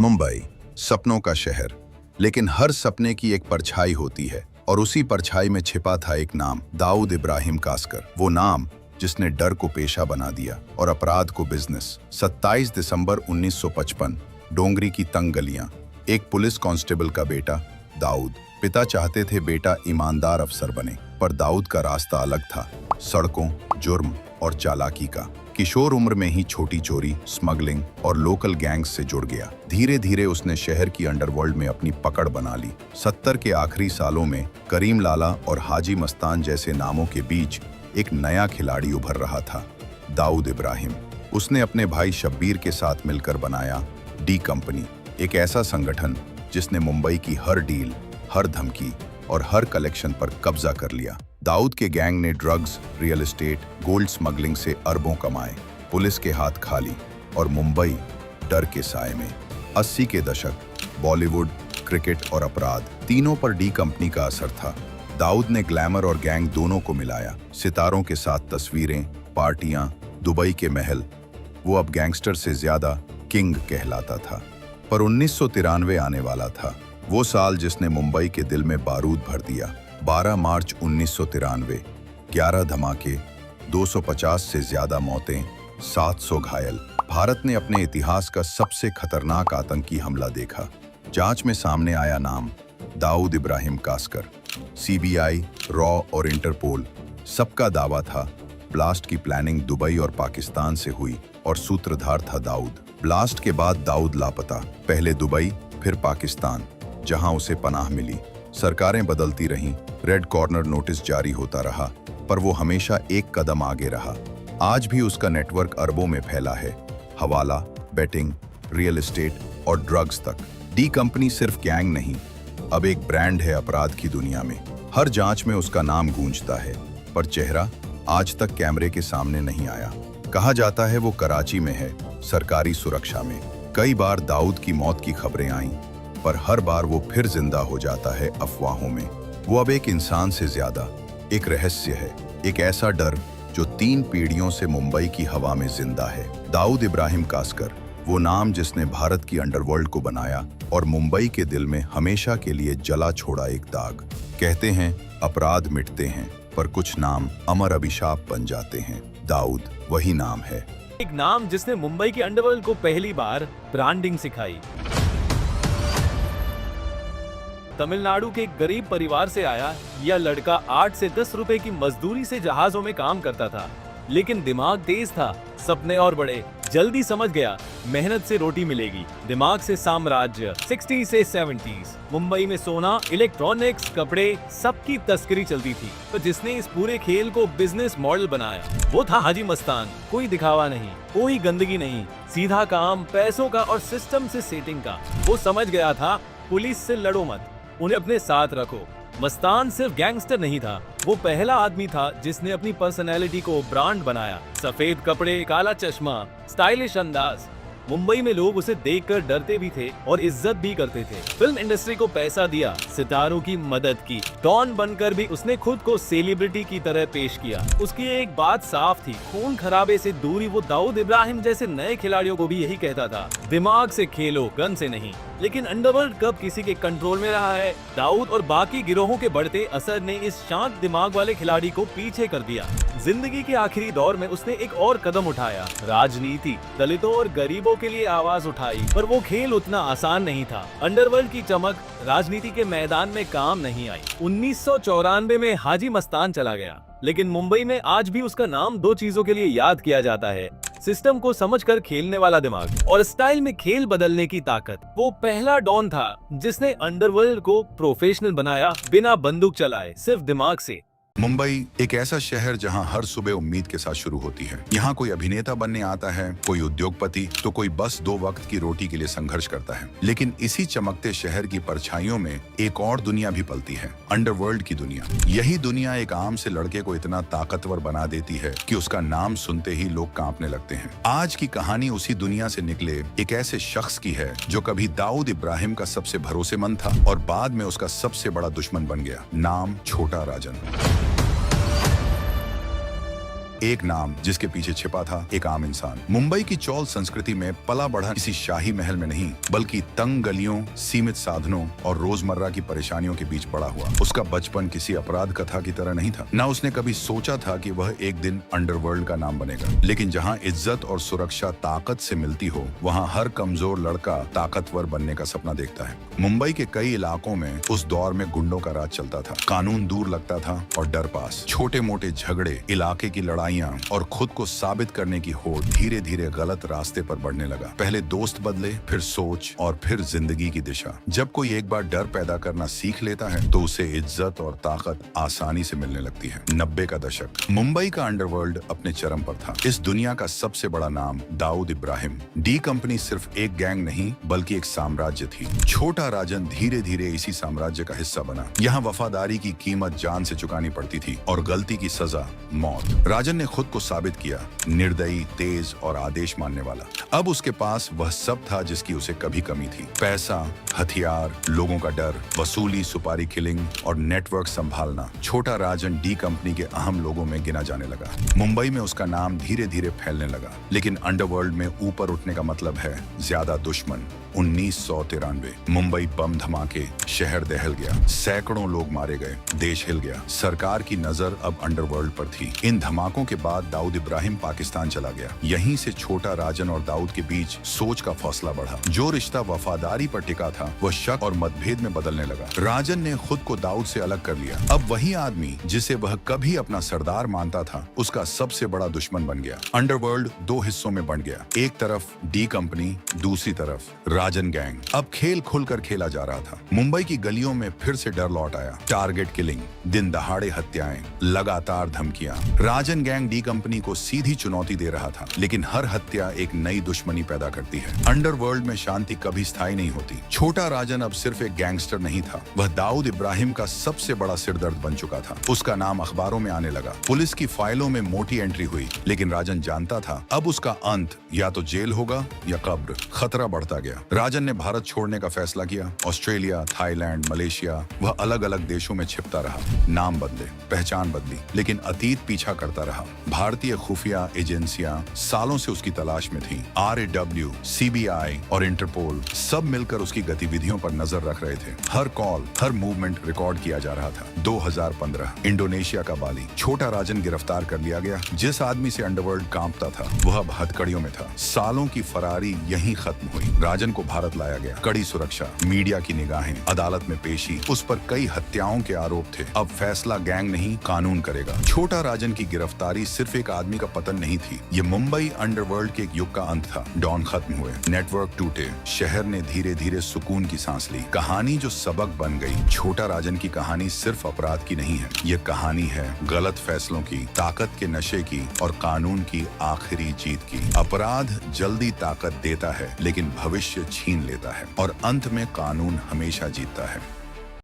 मुंबई सपनों का शहर, लेकिन हर सपने की एक परछाई होती है और उसी परछाई में छिपा था एक नाम, दाऊद इब्राहिम कासकर। वो नाम जिसने डर को पेशा बना दिया और अपराध को बिजनेस। 27 दिसंबर 1955, डोंगरी की तंग गलियां। एक पुलिस कांस्टेबल का बेटा दाऊद। पिता चाहते थे बेटा ईमानदार अफसर बने, पर दाऊद का रास्ता अलग था, सड़कों, जुर्म और चालाकी का। किशोर उम्र में ही छोटी चोरी, स्मगलिंग और लोकल गैंग्स से जुड़ गया। धीरे धीरे उसने शहर की अंडरवर्ल्ड में अपनी पकड़ बना ली। 70 के आखिरी सालों में करीम लाला और हाजी मस्तान जैसे नामों के बीच एक नया खिलाड़ी उभर रहा था, दाऊद इब्राहिम। उसने अपने भाई शब्बीर के साथ मिलकर बनाया डी कंपनी, एक ऐसा संगठन जिसने मुंबई की हर डील, हर धमकी और हर कलेक्शन पर कब्जा कर लिया। दाऊद के गैंग ने drugs, real estate, gold smuggling से अरबों कमाए। पुलिस के हाथ खाली और मुंबई डर के साए में। 80 के दशक, बॉलीवुड, क्रिकेट और अपराध तीनों पर डी कंपनी का असर था। दाऊद ने ग्लैमर और गैंग दोनों को मिलाया। सितारों के साथ तस्वीरें, पार्टियां, दुबई के महल। वो अब गैंगस्टर से ज्यादा किंग कहलाता था। पर 1993 आने वाला था, वो साल जिसने मुंबई के दिल में बारूद भर दिया। 12 मार्च 1993, 11 धमाके, 250 से ज्यादा मौतें, 700 घायल। भारत ने अपने इतिहास का सबसे खतरनाक आतंकी हमला देखा। जांच में सामने आया नाम, दाऊद इब्राहिम कासकर। सीबीआई, रॉ और इंटरपोल, सबका दावा था ब्लास्ट की प्लानिंग दुबई और पाकिस्तान से हुई और सूत्रधार था दाऊद। ब्लास्ट के बाद दाऊद लापता, पहले दुबई फिर पाकिस्तान, जहां उसे पनाह मिली। सरकारें बदलती रहीं, रेड कॉर्नर नोटिस जारी होता रहा, पर वो हमेशा एक कदम आगे रहा। आज भी उसका नेटवर्क अरबों में फैला है, हवाला, बेटिंग, रियल एस्टेट और ड्रग्स तक। डी कंपनी सिर्फ गैंग नहीं, अब एक ब्रांड है अपराध की दुनिया में। हर जांच में उसका नाम गूंजता है, पर चेहरा आज तक कैमरे के सामने नहीं आया। कहा जाता है वो कराची में है, सरकारी सुरक्षा में। कई बार दाऊद की मौत की खबरें आईं, पर हर बार वो फिर जिंदा हो जाता है अफवाहों में। वो अब एक इंसान से ज्यादा एक रहस्य है, एक ऐसा डर जो 3 पीढ़ियों से मुंबई की हवा में जिंदा है। दाऊद इब्राहिम कासकर, वो नाम जिसने भारत की अंडरवर्ल्ड को बनाया और मुंबई के दिल में हमेशा के लिए जला छोड़ा एक दाग। कहते हैं अपराध मिटते हैं, पर कुछ नाम अमर अभिशाप बन जाते हैं। दाऊद वही नाम है, एक नाम जिसने मुंबई के अंडरवर्ल्ड को पहली बार ब्रांडिंग सिखाई। तमिलनाडु के एक गरीब परिवार से आया यह लड़का 8 से 10 रुपए की मजदूरी से जहाजों में काम करता था, लेकिन दिमाग तेज था, सपने और बड़े। जल्दी समझ गया मेहनत से रोटी मिलेगी। दिमाग से साम्राज्य। 60 से 70s मुंबई में सोना, इलेक्ट्रॉनिक्स, कपड़े, सबकी तस्करी चलती थी। तो जिसने इस पूरे खेल को बिजनेस मॉडल बनाया वो था हाजी मस्तान। कोई दिखावा नहीं, कोई गंदगी नहीं, सीधा काम, पैसों का और सिस्टम से सेटिंग का। वो समझ गया था पुलिस से लड़ो मत, उन्हें अपने साथ रखो। मस्तान सिर्फ गैंगस्टर नहीं था, वो पहला आदमी था जिसने अपनी पर्सनैलिटी को ब्रांड बनाया। सफेद कपड़े, काला चश्मा, स्टाइलिश अंदाज। मुंबई में लोग उसे देखकर डरते भी थे और इज्जत भी करते थे। फिल्म इंडस्ट्री को पैसा दिया, सितारों की मदद की। डॉन बनकर भी उसने खुद को सेलिब्रिटी की तरह पेश किया। उसकी एक बात साफ थी, खून खराबे से दूरी। वो दाऊद इब्राहिम जैसे नए खिलाड़ियों को भी यही कहता था, दिमाग से खेलो, गन से नहीं। लेकिन अंडरवर्ल्ड कब किसी के कंट्रोल में रहा है? दाऊद और बाकी गिरोहों के बढ़ते असर ने इस शांत दिमाग वाले खिलाड़ी को पीछे कर दिया। जिंदगी के आखिरी दौर में उसने एक और कदम उठाया, राजनीति। दलितों और गरीबों के लिए आवाज उठाई, पर वो खेल उतना आसान नहीं था। अंडरवर्ल्ड की चमक राजनीति के मैदान में काम नहीं आई। 1994 में हाजी मस्तान चला गया, लेकिन मुंबई में आज भी उसका नाम 2 चीजों के लिए याद किया जाता है, सिस्टम को समझकर खेलने वाला दिमाग और स्टाइल में खेल बदलने की ताकत। वो पहला डॉन था जिसने अंडरवर्ल्ड को प्रोफेशनल बनाया, बिना बंदूक चलाए, सिर्फ दिमाग से। मुंबई एक ऐसा शहर जहां हर सुबह उम्मीद के साथ शुरू होती है। यहाँ कोई अभिनेता बनने आता है, कोई उद्योगपति, तो कोई बस 2 वक्त की रोटी के लिए संघर्ष करता है। लेकिन इसी चमकते शहर की परछाइयों में एक और दुनिया भी पलती है, अंडरवर्ल्ड की दुनिया। यही दुनिया एक आम से लड़के को इतना ताकतवर बना देती है कि उसका नाम सुनते ही लोग कांपने लगते हैं। आज की कहानी उसी दुनिया से निकले एक ऐसे शख्स की है जो कभी दाऊद इब्राहिम का सबसे भरोसेमंद था और बाद में उसका सबसे बड़ा दुश्मन बन गया। नाम छोटा राजन। एक नाम जिसके पीछे छिपा था एक आम इंसान। मुंबई की चौल संस्कृति में पला बढ़ा किसी शाही महल में नहीं, बल्कि तंग गलियों, सीमित साधनों और रोजमर्रा की परेशानियों के बीच बड़ा हुआ। उसका बचपन किसी अपराध कथा की तरह नहीं था। न उसने कभी सोचा था कि वह एक दिन अंडरवर्ल्ड का नाम बनेगा, लेकिन जहाँ इज्जत और सुरक्षा ताकत से मिलती हो, वहाँ हर कमजोर लड़का ताकतवर बनने का सपना देखता है। मुंबई के कई इलाकों में उस दौर में गुंडों का राज चलता था। कानून दूर लगता था और डर पास। छोटे मोटे झगड़े, इलाके की लड़ाइयाँ और खुद को साबित करने की होड़ धीरे धीरे गलत रास्ते पर बढ़ने लगा। पहले दोस्त बदले, फिर सोच और फिर जिंदगी की दिशा। जब कोई एक बार डर पैदा करना सीख लेता है तो उसे इज्जत और ताकत आसानी से मिलने लगती है। 90 का दशक, मुंबई का अंडरवर्ल्ड अपने चरम पर था। इस दुनिया का सबसे बड़ा नाम दाऊद इब्राहिम। डी कंपनी सिर्फ एक गैंग नहीं, बल्कि एक साम्राज्य थी। छोटा राजन धीरे धीरे इसी साम्राज्य का हिस्सा बना। यहाँ वफादारी की कीमत जान से चुकानी पड़ती थी और गलती की सजा मौत। राजन ने खुद को साबित किया, निर्दयी, तेज और आदेश मानने वाला। अब उसके पास वह सब था जिसकी उसे कभी कमी थी। पैसा, हथियार, लोगों का डर, वसूली, सुपारी किलिंग और नेटवर्क संभालना। छोटा राजन डी कंपनी के अहम लोगों में गिना जाने लगा। मुंबई में उसका नाम धीरे धीरे फैलने लगा, लेकिन अंडरवर्ल्ड में ऊपर उठने का मतलब है ज्यादा दुश्मन। 1993 मुंबई बम धमाके, शहर दहल गया, सैकड़ों लोग मारे गए, देश हिल गया। सरकार की नजर अब अंडरवर्ल्ड पर थी। इन धमाकों के बाद दाऊद इब्राहिम पाकिस्तान चला गया। यहीं से छोटा राजन और दाऊद के बीच सोच का फैसला बढ़ा। जो रिश्ता वफादारी पर टिका था, वह शक और मतभेद में बदलने लगा। राजन ने खुद को दाऊद से अलग कर लिया। अब वही आदमी जिसे वह कभी अपना सरदार मानता था, उसका सबसे बड़ा दुश्मन बन गया। अंडरवर्ल्ड दो हिस्सों में बंट गया। एक तरफ डी कंपनी, दूसरी तरफ राजन गैंग। अब खेल खुलकर खेला जा रहा था। मुंबई की गलियों में फिर से डर लौट आया। टारगेट किलिंग, दिन दहाड़े हत्याएं, लगातार धमकियां। राजन गैंग डी कंपनी को सीधी चुनौती दे रहा था, लेकिन हर हत्या एक नई दुश्मनी पैदा करती है। अंडरवर्ल्ड में शांति कभी स्थायी नहीं होती। छोटा राजन अब सिर्फ एक गैंगस्टर नहीं था, वह दाऊद इब्राहिम का सबसे बड़ा सिरदर्द बन चुका था। उसका नाम अखबारों में आने लगा, पुलिस की फाइलों में मोटी एंट्री हुई, लेकिन राजन जानता था अब उसका अंत या तो जेल होगा या कब्र। खतरा बढ़ता गया। राजन ने भारत छोड़ने का फैसला किया। ऑस्ट्रेलिया, थाईलैंड, मलेशिया, वह अलग अलग देशों में छिपता रहा। नाम बदले, पहचान बदली, लेकिन अतीत पीछा करता रहा। भारतीय खुफिया एजेंसियां सालों से उसकी तलाश में थीं। RAW, CBI और इंटरपोल सब मिलकर उसकी गतिविधियों पर नजर रख रहे थे। हर कॉल, हर मूवमेंट रिकॉर्ड किया जा रहा था। 2015 इंडोनेशिया का बाली, छोटा राजन गिरफ्तार कर लिया गया। जिस आदमी से अंडरवर्ल्ड कांपता था, वह अब हथकड़ियों में था। सालों की फरारी यहीं खत्म हुई। राजन को भारत लाया गया। कड़ी सुरक्षा, मीडिया की निगाहें, अदालत में पेशी। उस पर कई हत्याओं के आरोप थे। अब फैसला गैंग नहीं, कानून करेगा। छोटा राजन की गिरफ्तारी सिर्फ एक आदमी का पतन नहीं थी, ये मुंबई अंडरवर्ल्ड के एक युग का अंत था। डॉन खत्म हुए, नेटवर्क टूटे, शहर ने धीरे धीरे सुकून की सांस ली। कहानी जो सबक बन गई। छोटा राजन की कहानी सिर्फ अपराध की नहीं है, ये कहानी है गलत फैसलों की, ताकत के नशे की और कानून की आखिरी जीत की। अपराध जल्दी ताकत देता है, लेकिन भविष्य छीन लेता है और अंत में कानून हमेशा जीतता है।